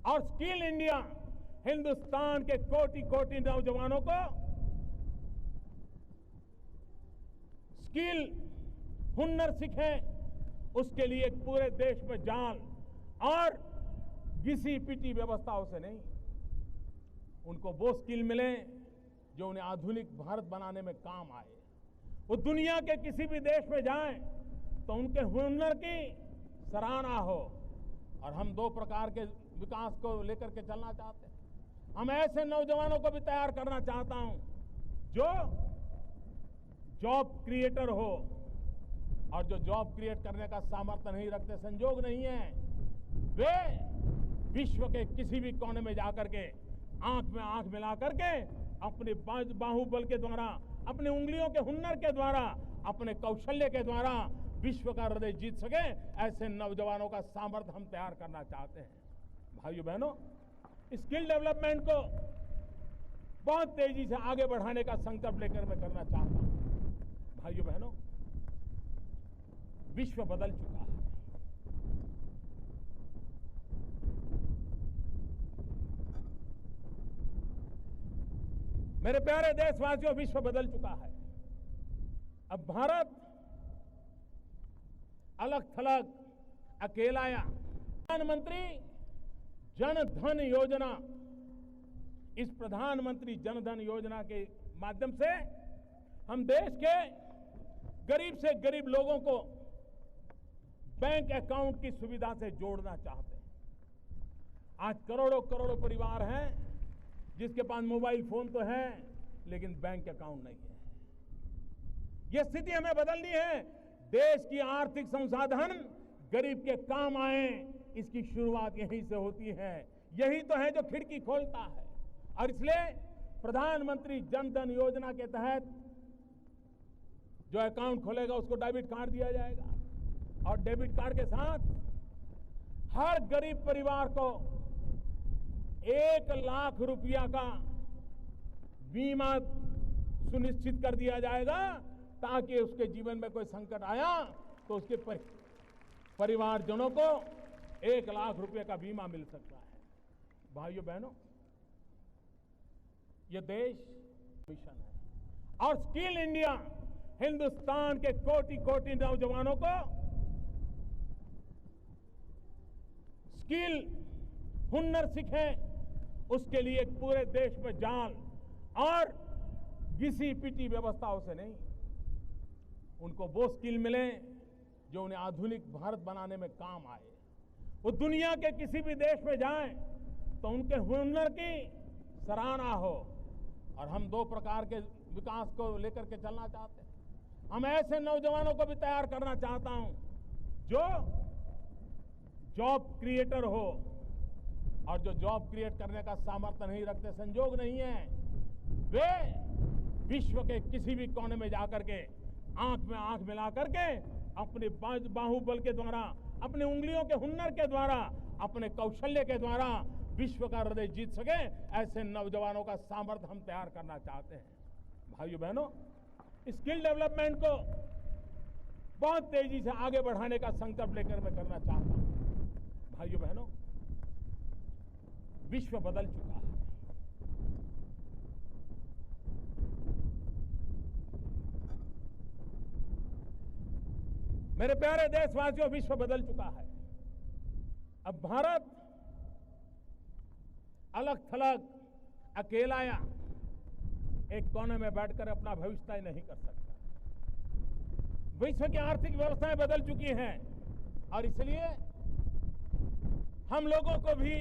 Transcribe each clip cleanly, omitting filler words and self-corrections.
और skill India Hindustan के कोटि कोटि नौजवानों को स्किल हुनर सीखे, उसके लिए पूरे देश में जान और घिसी पिटी व्यवस्थाओं से नहीं, उनको वो स्किल मिले जो उन्हें आधुनिक भारत बनाने में काम आए। वो दुनिया के किसी भी देश में जाएं तो उनके हुनर की सराहना हो। और हम दो प्रकार के विकास को लेकर के चलना चाहते हैं। हम ऐसे नौजवानों को भी तैयार करना चाहता हूं जो जॉब क्रिएटर हो, और जो जॉब क्रिएट करने का सामर्थ्य नहीं रखते, संजोग नहीं है, वे विश्व के किसी भी कोने में जाकर के आंख में आंख मिला करके अपने बाहुबल के द्वारा, अपने उंगलियों के हुनर के द्वारा, अपने कौशल्य के द्वारा विश्व का हृदय जीत सके, ऐसे नौजवानों का सामर्थ्य हम तैयार करना चाहते हैं। भाइयों बहनों, स्किल डेवलपमेंट को बहुत तेजी से आगे बढ़ाने का संकल्प लेकर मैं करना चाहता हूं। भाइयों बहनों, विश्व बदल चुका है। मेरे प्यारे देशवासियों, विश्व बदल चुका है। अब भारत अलग थलग अकेला या प्रधानमंत्री जन धन योजना, इस प्रधानमंत्री जन धन योजना के माध्यम से हम देश के गरीब से गरीब लोगों को बैंक अकाउंट की सुविधा से जोड़ना चाहते हैं। आज करोड़ों करोड़ों परिवार हैं जिसके पास मोबाइल फोन तो है लेकिन बैंक अकाउंट नहीं है। यह स्थिति हमें बदलनी है। देश की आर्थिक संसाधन गरीब के काम आए, इसकी शुरुआत यहीं से होती है। यही तो है जो खिड़की खोलता है। और इसलिए प्रधानमंत्री जन धन योजना के तहत जो अकाउंट खोलेगा उसको डेबिट कार्ड दिया जाएगा, और डेबिट कार्ड के साथ हर गरीब परिवार को 1 लाख रुपया का बीमा सुनिश्चित कर दिया जाएगा, ताकि उसके जीवन में कोई संकट आया तो उसके परिवारजनों को 1 लाख रुपए का बीमा मिल सकता है। भाइयों बहनों, ये देश मिशन है, और स्किल इंडिया हिंदुस्तान के कोटि कोटि नौजवानों को स्किल हुनर सीखे, उसके लिए पूरे देश में जान और घिसी पिटी व्यवस्थाओं से नहीं, उनको वो स्किल मिले जो उन्हें आधुनिक भारत बनाने में काम आए। वो दुनिया के किसी भी देश में जाएं तो उनके हुनर की सराहना हो। और हम दो प्रकार के विकास को लेकर के चलना चाहते हैं। हम ऐसे नौजवानों को भी तैयार करना चाहता हूं जो जॉब क्रिएटर हो, और जो जॉब क्रिएट करने का सामर्थ्य नहीं रखते, संजोग नहीं है, वे विश्व के किसी भी कोने में जाकर के आंख में आंख मिला करके अपने बाहुबल के द्वारा, अपने उंगलियों के हुनर के द्वारा, अपने कौशल्य के द्वारा विश्व का हृदय जीत सके, ऐसे नौजवानों का सामर्थ्य हम तैयार करना चाहते हैं। भाइयों बहनों, स्किल डेवलपमेंट को बहुत तेजी से आगे बढ़ाने का संकल्प लेकर मैं करना चाहता हूं। भाइयों बहनों, विश्व बदल चुका है। मेरे प्यारे देशवासियों, विश्व बदल चुका है। अब भारत अलग थलग अकेला या एक कोने में बैठकर अपना भविष्य तय नहीं कर सकता। विश्व की आर्थिक व्यवस्थाएं बदल चुकी हैं, और इसलिए हम लोगों को भी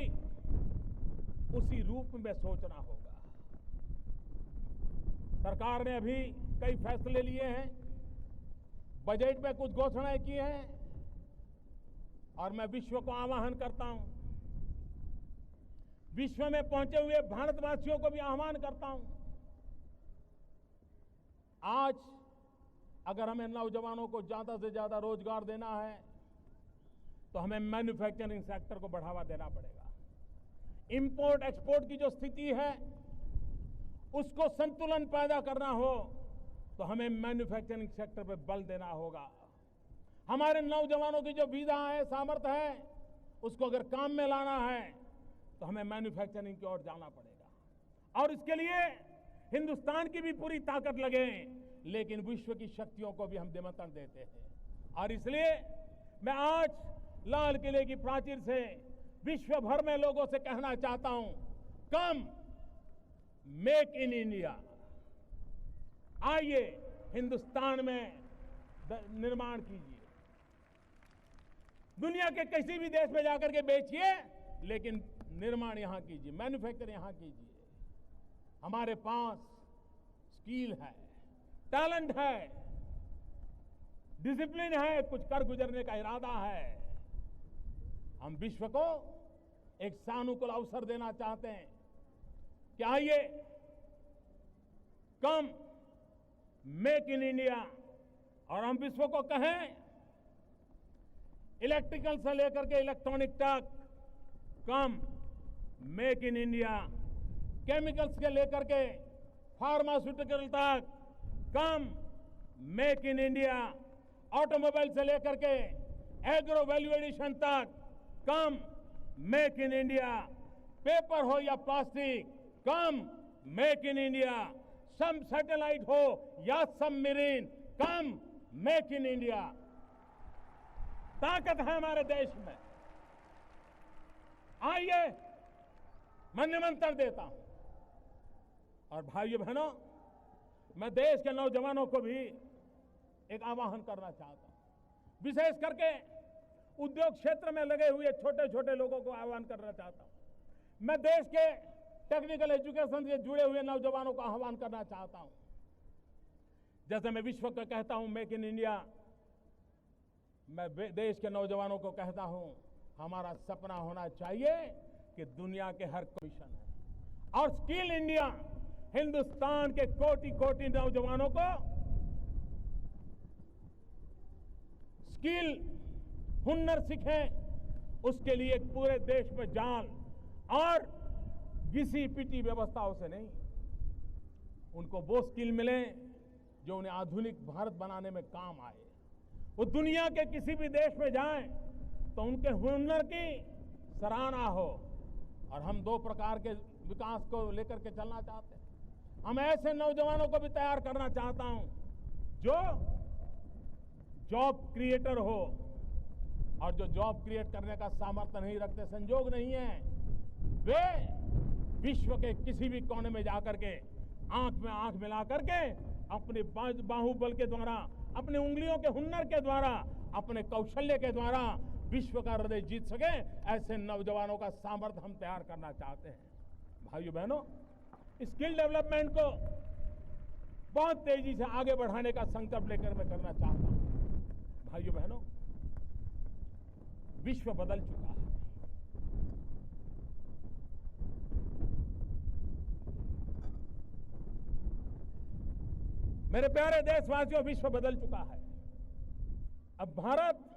उसी रूप में सोचना होगा। सरकार ने अभी कई फैसले लिए हैं, बजट में कुछ घोषणाएं की हैं, और मैं विश्व को आह्वान करता हूं, विश्व में पहुंचे हुए भारतवासियों को भी आह्वान करता हूं। आज अगर हमें नौजवानों को ज्यादा से ज्यादा रोजगार देना है तो हमें मैन्युफैक्चरिंग सेक्टर को बढ़ावा देना पड़ेगा। इंपोर्ट एक्सपोर्ट की जो स्थिति है उसको संतुलन पैदा करना हो तो हमें मैन्युफैक्चरिंग सेक्टर पर बल देना होगा। हमारे नौजवानों की जो विधा है, सामर्थ्य है, उसको अगर काम में लाना है तो हमें मैन्युफैक्चरिंग की ओर जाना पड़ेगा और इसके लिए हिंदुस्तान की भी पूरी ताकत लगे, लेकिन विश्व की शक्तियों को भी हम निमंत्रण देते हैं। और इसलिए मैं आज लाल किले की प्राचीर से विश्व भर में लोगों से कहना चाहता हूं, कम मेक इन इंडिया, आइए हिंदुस्तान में निर्माण कीजिए। दुनिया के किसी भी देश में जाकर के बेचिए, लेकिन निर्माण यहां कीजिए, मैन्युफैक्चर यहां कीजिए। हमारे पास स्किल है, टैलेंट है, डिसिप्लिन है, कुछ कर गुजरने का इरादा है। हम विश्व को एक सानुकूल अवसर देना चाहते हैं कि आइए कम मेक इन इंडिया, और हम विश्व को कहें इलेक्ट्रिकल से लेकर के इलेक्ट्रॉनिक तक come make in India, chemicals के लेकर के फार्मास्यूटिकल तक come make in India, automobile से लेकर के एग्रो वैल्यू एडिशन तक come make in India, paper हो या plastic come make in India, some satellite हो या submarine come make in India. ताकत है हमारे देश में, आइए मैं निमंत्रण देता हूं। और भाइयों बहनों, मैं देश के नौजवानों को भी एक आह्वान करना चाहता हूं, विशेष करके उद्योग क्षेत्र में लगे हुए छोटे छोटे लोगों को आह्वान करना चाहता हूं। मैं देश के टेक्निकल एजुकेशन से जुड़े हुए नौजवानों को आह्वान करना चाहता हूं। जैसे मैं विश्व को कहता हूं मेक इन इंडिया, मैं देश के नौजवानों को कहता हूं, हमारा सपना होना चाहिए कि दुनिया के हर मिशन है और स्किल इंडिया हिंदुस्तान के कोटि कोटि नौजवानों को स्किल हुनर सीखें, उसके लिए पूरे देश में जान और घिसी पिटी व्यवस्थाओं से नहीं, उनको वो स्किल मिले जो उन्हें आधुनिक भारत बनाने में काम आए। वो दुनिया के किसी भी देश में जाएं तो उनके हुनर की सराहना हो। और हम दो प्रकार के विकास को लेकर के चलना चाहते हैं। हम ऐसे नौजवानों को भी तैयार करना चाहता हूं जो जॉब क्रिएटर हो, और जो जॉब क्रिएट करने का सामर्थ्य नहीं रखते, संजोग नहीं है, वे विश्व के किसी भी कोने में जाकर के आंख में आंख मिला करके अपने बाहुबल के द्वारा, अपने उंगलियों के हुनर के द्वारा, अपने कौशल्य के द्वारा विश्व का हृदय जीत सके, ऐसे नौजवानों का सामर्थ्य हम तैयार करना चाहते हैं। भाइयों बहनों, स्किल डेवलपमेंट को बहुत तेजी से आगे बढ़ाने का संकल्प लेकर मैं करना चाहता हूं। भाइयों बहनों, विश्व बदल चुका है। मेरे प्यारे देशवासियों, विश्व बदल चुका है। अब भारत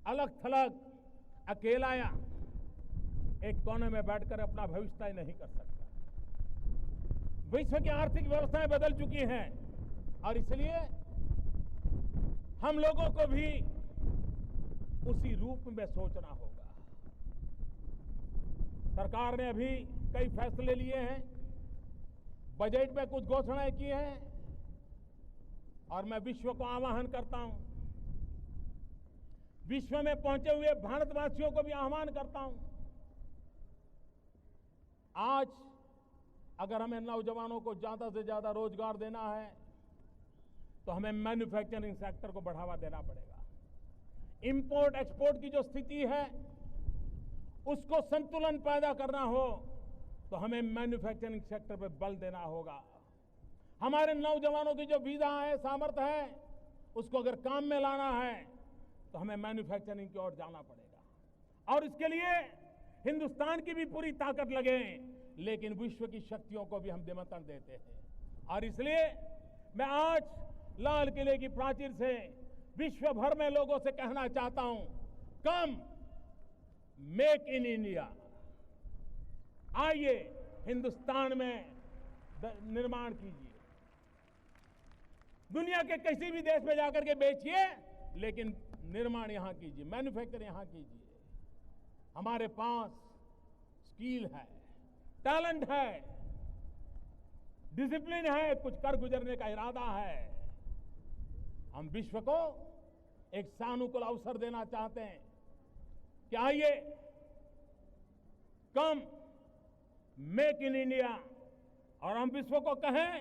अलग थलग अकेला या एक कोने में बैठकर अपना भविष्य तय नहीं कर सकता। विश्व की आर्थिक व्यवस्थाएं बदल चुकी हैं और इसलिए हम लोगों को भी उसी रूप में सोचना होगा। सरकार ने अभी कई फैसले लिए हैं, बजट में कुछ घोषणाएं की हैं, और मैं विश्व को आह्वान करता हूं, विश्व में पहुंचे हुए भारतवासियों को भी आह्वान करता हूं, आज अगर हमें नौजवानों को ज्यादा से ज्यादा रोजगार देना है तो हमें मैन्युफैक्चरिंग सेक्टर को बढ़ावा देना पड़ेगा। इंपोर्ट एक्सपोर्ट की जो स्थिति है उसको संतुलन पैदा करना हो तो हमें मैन्युफैक्चरिंग सेक्टर पे बल देना होगा। हमारे नौजवानों की जो विधा है, सामर्थ्य है, उसको अगर काम में लाना है तो हमें मैन्युफैक्चरिंग की ओर जाना पड़ेगा। और इसके लिए हिंदुस्तान की भी पूरी ताकत लगे, लेकिन विश्व की शक्तियों को भी हम निमंत्रण देते हैं। और इसलिए मैं आज लाल किले की प्राचीर से विश्व भर में लोगों से कहना चाहता हूं, कम मेक इन इंडिया, आइए हिंदुस्तान में निर्माण कीजिए। दुनिया के किसी भी देश में जाकर के बेचिए, लेकिन निर्माण यहां कीजिए, मैन्युफैक्चर यहां कीजिए। हमारे पास स्किल है, टैलेंट है, डिसिप्लिन है, कुछ कर गुजरने का इरादा है। हम विश्व को एक सानुकूल अवसर देना चाहते हैं कि आइए कम मेक इन इंडिया, और हम विश्व को कहें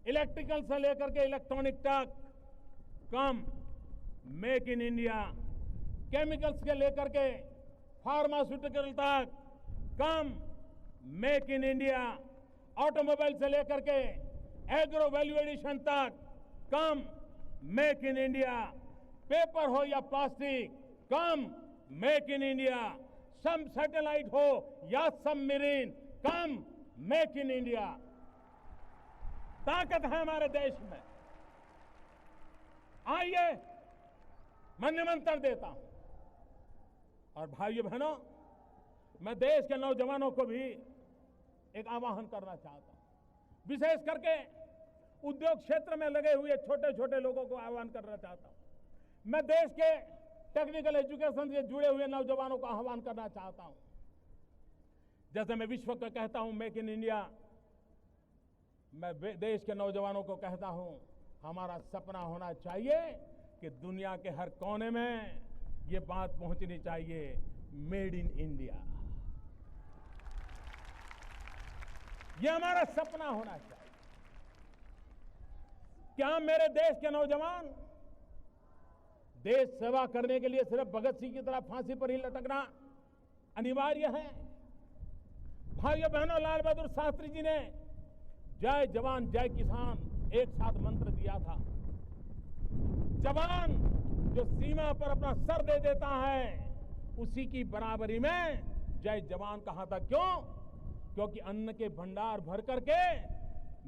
इलेक्ट्रिकल से लेकर के इलेक्ट्रॉनिक तक come make in India, chemicals के लेकर के फार्मास्यूटिकल तक come make in India, automobile से लेकर के एग्रो वैल्यू एडिशन तक come make in India, paper हो या plastic come make in India, सब सैटेलाइट हो या submarine come make in India. ताकत है हमारे देश में। आइए, मैं निमंत्रण देता हूं। और भाइयों बहनों, मैं देश के नौजवानों को भी एक आह्वान करना चाहता हूं, विशेष करके उद्योग क्षेत्र में लगे हुए छोटे छोटे लोगों को आह्वान करना चाहता हूं। मैं देश के टेक्निकल एजुकेशन से जुड़े हुए नौजवानों को आह्वान करना चाहता हूं। जैसे मैं विश्व को कहता हूं मेक इन इंडिया, मैं देश के नौजवानों को कहता हूं हमारा सपना होना चाहिए कि दुनिया के हर कोने में ये बात पहुंचनी चाहिए, मेड इन इंडिया। ये हमारा सपना होना चाहिए। क्या मेरे देश के नौजवान देश सेवा करने के लिए सिर्फ भगत सिंह की तरह फांसी पर ही लटकना अनिवार्य है? भाइयों बहनों, लाल बहादुर शास्त्री जी ने जय जवान जय किसान एक साथ मंत्र दिया था। जवान जो सीमा पर अपना सर दे देता है, उसी की बराबरी में जय जवान कहा था। क्यों? क्योंकि अन्न के भंडार भर करके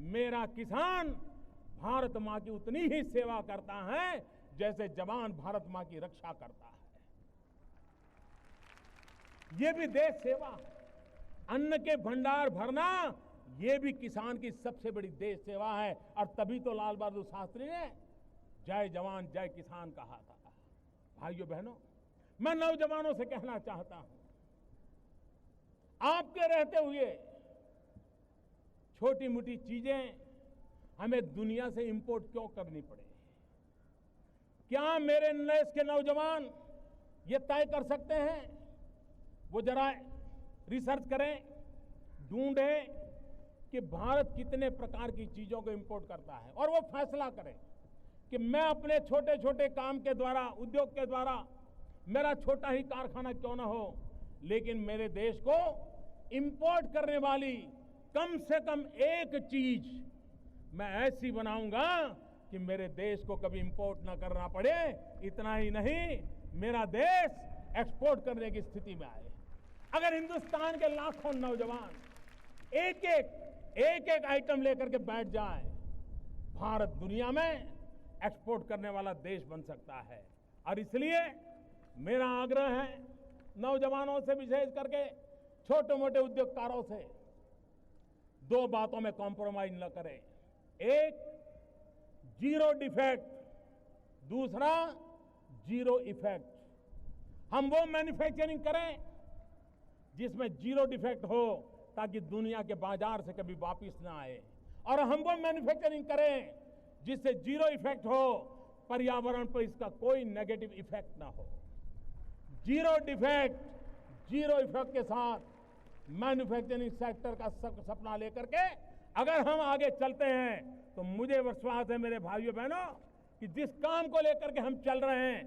मेरा किसान भारत मां की उतनी ही सेवा करता है जैसे जवान भारत मां की रक्षा करता है। ये भी देश सेवा है। अन्न के भंडार भरना ये भी किसान की सबसे बड़ी देश सेवा है। और तभी तो लाल बहादुर शास्त्री ने जय जवान जय किसान कहा था। भाइयों बहनों, मैं नौजवानों से कहना चाहता हूं, आपके रहते हुए छोटी मोटी चीजें हमें दुनिया से इंपोर्ट क्यों करनी पड़े? क्या मेरे देश के नौजवान ये तय कर सकते हैं? वो जरा रिसर्च करें, ढूंढें कि भारत कितने प्रकार की चीजों को इंपोर्ट करता है, और वो फैसला करें कि मैं अपने छोटे छोटे काम के द्वारा, उद्योग के द्वारा, मेरा छोटा ही कारखाना क्यों ना हो, लेकिन मेरे देश को इंपोर्ट करने वाली कम से कम एक चीज मैं ऐसी बनाऊंगा कि मेरे देश को कभी इंपोर्ट ना करना पड़े। इतना ही नहीं, मेरा देश एक्सपोर्ट करने की स्थिति में आए। अगर हिंदुस्तान के लाखों नौजवान एक एक आइटम लेकर के बैठ जाए, भारत दुनिया में एक्सपोर्ट करने वाला देश बन सकता है। और इसलिए मेरा आग्रह है नौजवानों से, विशेष करके छोटे मोटे उद्योगकारों से, दो बातों में कॉम्प्रोमाइज न करें। एक, जीरो डिफेक्ट, दूसरा जीरो इफेक्ट। हम वो मैन्युफैक्चरिंग करें जिसमें जीरो डिफेक्ट हो, ताकि दुनिया के बाजार से कभी वापस ना आए, और हम वो मैन्युफैक्चरिंग करें जिससे जीरो इफेक्ट हो, पर्यावरण पर इसका कोई नेगेटिव इफेक्ट ना हो। जीरो डिफेक्ट, जीरो इफेक्ट के साथ मैन्युफैक्चरिंग सेक्टर का सपना लेकर के अगर हम आगे चलते हैं, तो मुझे विश्वास है मेरे भाइयों बहनों कि जिस काम को लेकर के हम चल रहे हैं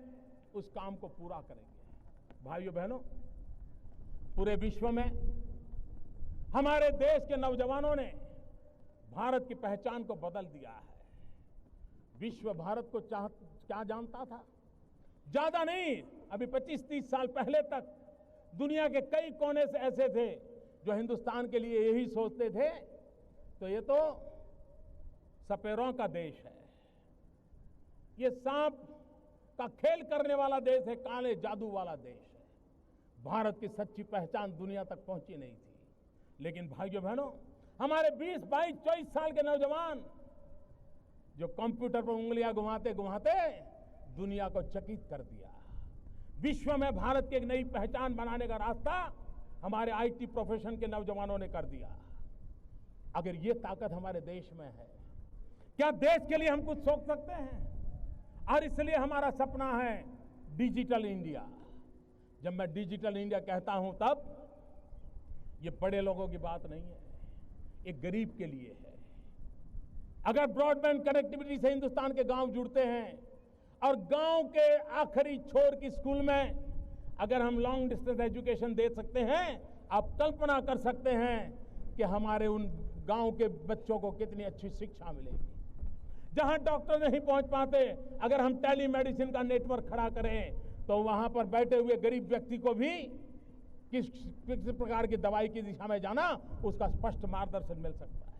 उस काम को पूरा करेंगे। भाइयों बहनों, पूरे विश्व में हमारे देश के नौजवानों ने भारत की पहचान को बदल दिया है। विश्व भारत को क्या जानता था? ज्यादा नहीं, अभी 25-30 साल पहले तक दुनिया के कई कोने से ऐसे थे जो हिंदुस्तान के लिए यही सोचते थे, तो ये तो सपेरों का देश है, ये सांप का खेल करने वाला देश है, काले जादू वाला देश है। भारत की सच्ची पहचान दुनिया तक पहुंची नहीं थी। लेकिन भाइयों बहनों, हमारे 20, 22, 24 साल के नौजवान जो कंप्यूटर पर उंगलियां घुमाते घुमाते दुनिया को चकित कर दिया। विश्व में भारत की एक नई पहचान बनाने का रास्ता हमारे आईटी प्रोफेशन के नौजवानों ने कर दिया। अगर ये ताकत हमारे देश में है, क्या देश के लिए हम कुछ सोच सकते हैं? और इसलिए हमारा सपना है डिजिटल इंडिया। जब मैं डिजिटल इंडिया कहता हूं तब ये बड़े लोगों की बात नहीं है, एक गरीब के लिए है। अगर ब्रॉडबैंड कनेक्टिविटी से हिंदुस्तान के गांव जुड़ते हैं और गांव के आखिरी छोर की स्कूल में अगर हम लॉन्ग डिस्टेंस एजुकेशन दे सकते हैं, आप कल्पना कर सकते हैं कि हमारे उन गांव के बच्चों को कितनी अच्छी शिक्षा मिलेगी। जहां डॉक्टर नहीं पहुंच पाते, अगर हम टेली मेडिसिन का नेटवर्क खड़ा करें तो वहां पर बैठे हुए गरीब व्यक्ति को भी किस प्रकार की दवाई की दिशा में जाना, उसका स्पष्ट मार्गदर्शन मिल सकता है।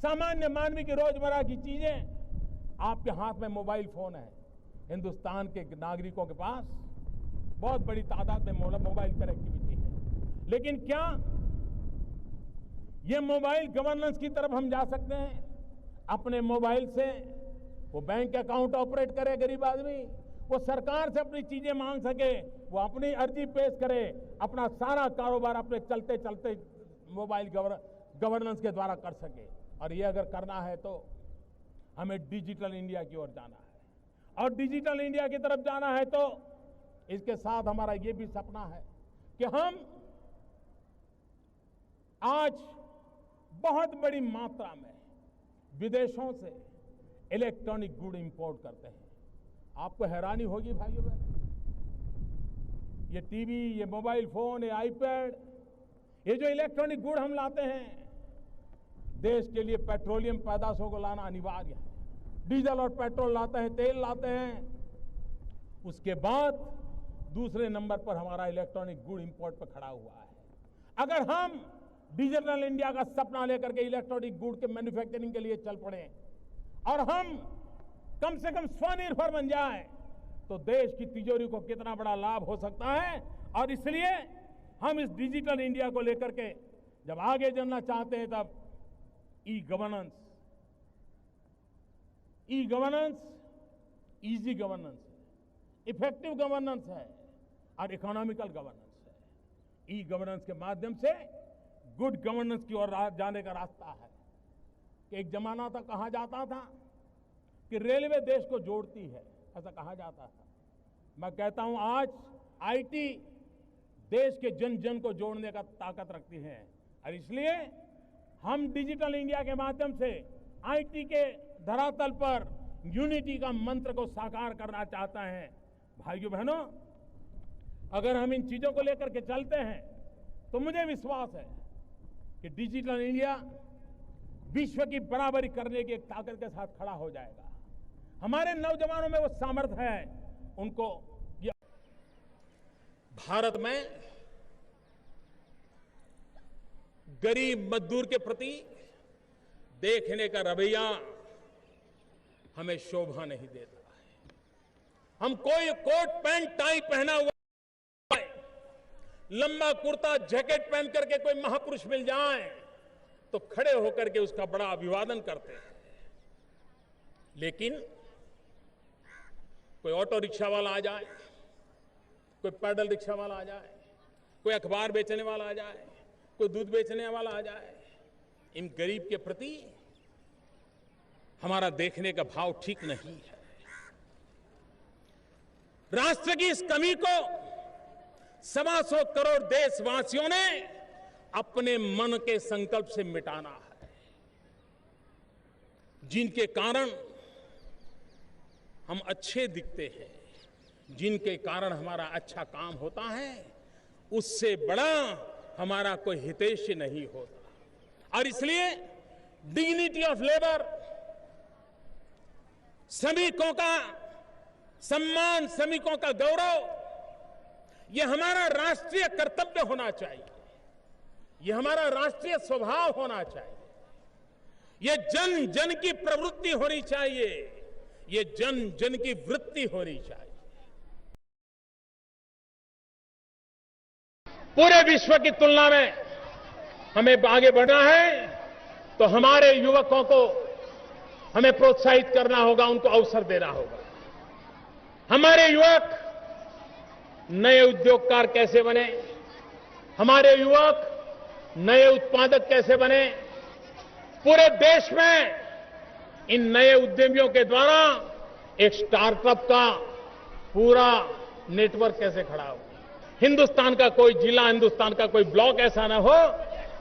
सामान्य मानवी की रोजमर्रा की चीजें आपके हाथ में मोबाइल फोन है। हिंदुस्तान के नागरिकों के पास बहुत बड़ी तादाद में मोबाइल कनेक्टिविटी है, लेकिन क्या ये मोबाइल गवर्नेंस की तरफ हम जा सकते हैं? अपने मोबाइल से वो बैंक अकाउंट ऑपरेट करे, गरीब आदमी वो सरकार से अपनी चीजें मांग सके, वो अपनी अर्जी पेश करे, अपना सारा कारोबार अपने चलते चलते मोबाइल गवर्नेंस के द्वारा कर सके। और ये अगर करना है तो हमें डिजिटल इंडिया की ओर जाना है। और डिजिटल इंडिया की तरफ जाना है तो इसके साथ हमारा ये भी सपना है कि हम आज बहुत बड़ी मात्रा में विदेशों से इलेक्ट्रॉनिक गुड इंपोर्ट करते हैं। आपको हैरानी होगी भाइयों बहनों, ये टीवी, ये मोबाइल फोन, ये आईपैड, ये जो इलेक्ट्रॉनिक गुड हम लाते हैं, देश के लिए पेट्रोलियम पैदाशों को लाना अनिवार्य है। डीजल और पेट्रोल लाते हैं, तेल लाते हैं, उसके बाद दूसरे नंबर पर हमारा इलेक्ट्रॉनिक गुड इंपोर्ट पर खड़ा हुआ है। अगर हम डिजिटल इंडिया का सपना लेकर के इलेक्ट्रॉनिक गुड के मैन्युफैक्चरिंग के लिए चल पड़े और हम कम से कम स्वनिर्भर बन जाए तो देश की तिजोरी को कितना बड़ा लाभ हो सकता है। और इसलिए हम इस डिजिटल इंडिया को लेकर के जब आगे चलना चाहते हैं तब e governance, easy governance, effective governance है और इकोनॉमिकल गवर्नेंस है। ई गवर्नेंस के माध्यम से गुड गवर्नेंस की ओर जाने का रास्ता है। कि एक जमाना था, कहा जाता था कि रेलवे देश को जोड़ती है, ऐसा कहा जाता था। मैं कहता हूं आज आईटी देश के जन जन को जोड़ने का ताकत रखती है। और इसलिए हम डिजिटल इंडिया के माध्यम से आईटी के धरातल पर यूनिटी का मंत्र को साकार करना चाहते हैं। भाइयों बहनों, अगर हम इन चीजों को लेकर के चलते हैं तो मुझे विश्वास है कि डिजिटल इंडिया विश्व की बराबरी करने की एक ताकत के साथ खड़ा हो जाएगा। हमारे नौजवानों में वो सामर्थ्य है, उनको भारत में गरीब मजदूर के प्रति देखने का रवैया हमें शोभा नहीं देता है। हम कोई कोट पैंट टाई पहना हुआ, लंबा कुर्ता जैकेट पहन करके कोई महापुरुष मिल जाए तो खड़े होकर के उसका बड़ा अभिवादन करते हैं। लेकिन कोई ऑटो रिक्शा वाला आ जाए, कोई पैदल रिक्शा वाला आ जाए, कोई अखबार बेचने वाला आ जाए, कोई दूध बेचने वाला आ जाए, इन गरीब के प्रति हमारा देखने का भाव ठीक नहीं है। राष्ट्र की इस कमी को 125 करोड़ देशवासियों ने अपने मन के संकल्प से मिटाना है, जिनके कारण हम अच्छे दिखते हैं, जिनके कारण हमारा अच्छा काम होता है, उससे बड़ा हमारा कोई हितैषी नहीं होता। और इसलिए डिग्निटी ऑफ लेबर, श्रमिकों का सम्मान, श्रमिकों का गौरव, यह हमारा राष्ट्रीय कर्तव्य होना चाहिए, यह हमारा राष्ट्रीय स्वभाव होना चाहिए, यह जन जन की प्रवृत्ति होनी चाहिए, ये जन जन की वृत्ति होनी चाहिए। पूरे विश्व की तुलना में हमें आगे बढ़ना है तो हमारे युवकों को हमें प्रोत्साहित करना होगा, उनको अवसर देना होगा। हमारे युवक नए उद्योगकार कैसे बने, हमारे युवक नए उत्पादक कैसे बने, पूरे देश में इन नए उद्यमियों के द्वारा एक स्टार्टअप का पूरा नेटवर्क कैसे खड़ा हो। हिंदुस्तान का कोई जिला, हिंदुस्तान का कोई ब्लॉक ऐसा न हो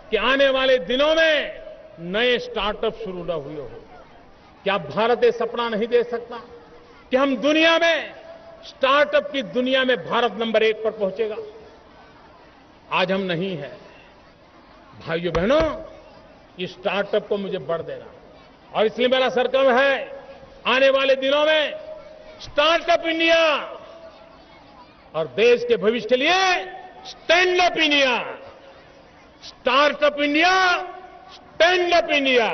कि आने वाले दिनों में नए स्टार्टअप शुरू न हुए हो। क्या भारत ये सपना नहीं दे सकता कि हम दुनिया में स्टार्टअप की दुनिया में भारत नंबर 1 पर पहुंचेगा? आज हम नहीं है। भाइयों बहनों, इस स्टार्टअप को मुझे बढ़ देना और इसलिए मेरा संकल्प है आने वाले दिनों में स्टार्टअप इंडिया और देश के भविष्य के लिए stand up India, startup India, stand up India.